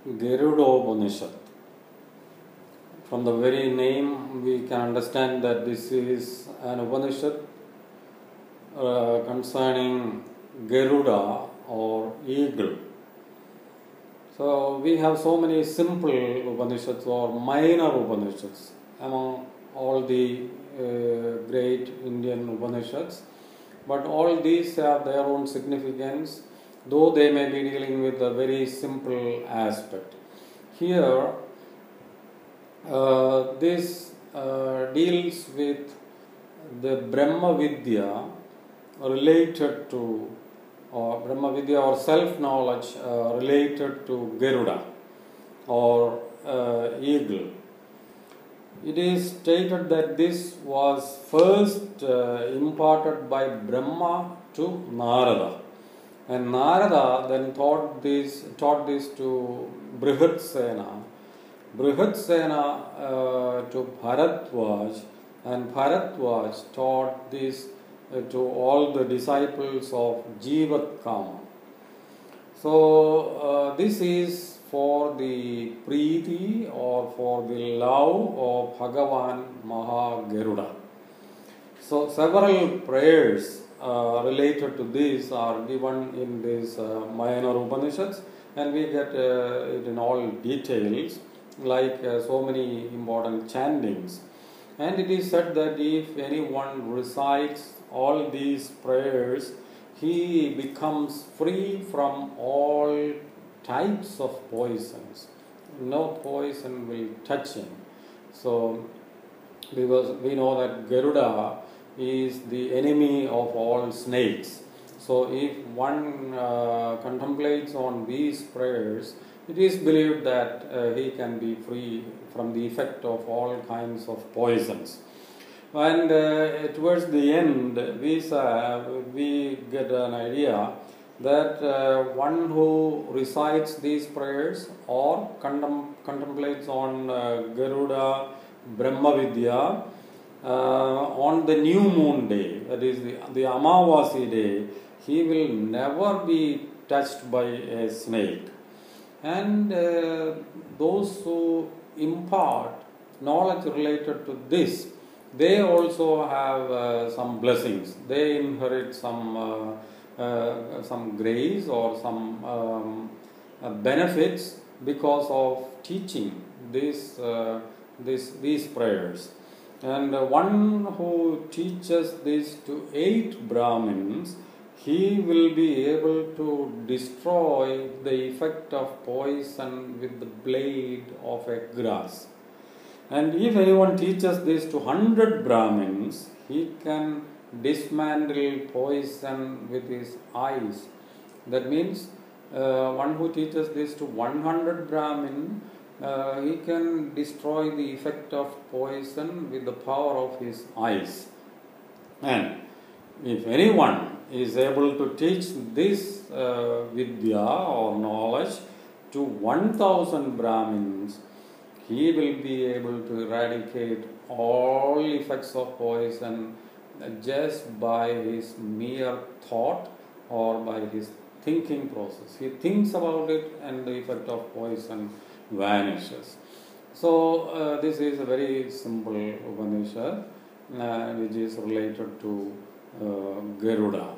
Garuda From the very name, we can understand that this is an Upanishad concerning Garuda or eagle. So we have so many simple Upanishads or minor Upanishads among all the great Indian Upanishads, but all these have their own significance, though they may be dealing with a very simple aspect. Here, this deals with the Brahma Vidya related to, or Brahma Vidya or self-knowledge related to Garuda or eagle. It is stated that this was first imparted by Brahma to Narada, and Narada then taught this to Brihadsena, to Bharadwaj, and Bharadwaj taught this to all the disciples of Jivatkama. So this is for the Preeti or for the love of Bhagavan Mahagaruda. So several prayers related to this are given in these minor Upanishads, and we get it in all details, like so many important chantings. And it is said that if anyone recites all these prayers, he becomes free from all types of poisons. No poison will touch him. So, because we know that Garuda is the enemy of all snakes. So, if one contemplates on these prayers, it is believed that he can be free from the effect of all kinds of poisons. And towards the end, we get an idea that one who recites these prayers or contemplates on Garuda Brahma Vidya on the new moon day, that is the Amavasi day, he will never be touched by a snake. And those who impart knowledge related to this, they also have some blessings. They inherit some grace or some benefits because of teaching these prayers. And one who teaches this to 8 Brahmins, he will be able to destroy the effect of poison with the blade of a grass. And if anyone teaches this to 100 Brahmins, he can dismantle poison with his eyes. That means one who teaches this to 100 Brahmin, he can destroy the effect of poison with the power of his eyes. And if anyone is able to teach this Vidya or knowledge to 1000 Brahmins, he will be able to eradicate all effects of poison just by his mere thought or by his thinking process. He thinks about it and the effect of poison vanishes. So this is a very simple Upanishad which is related to Garuda.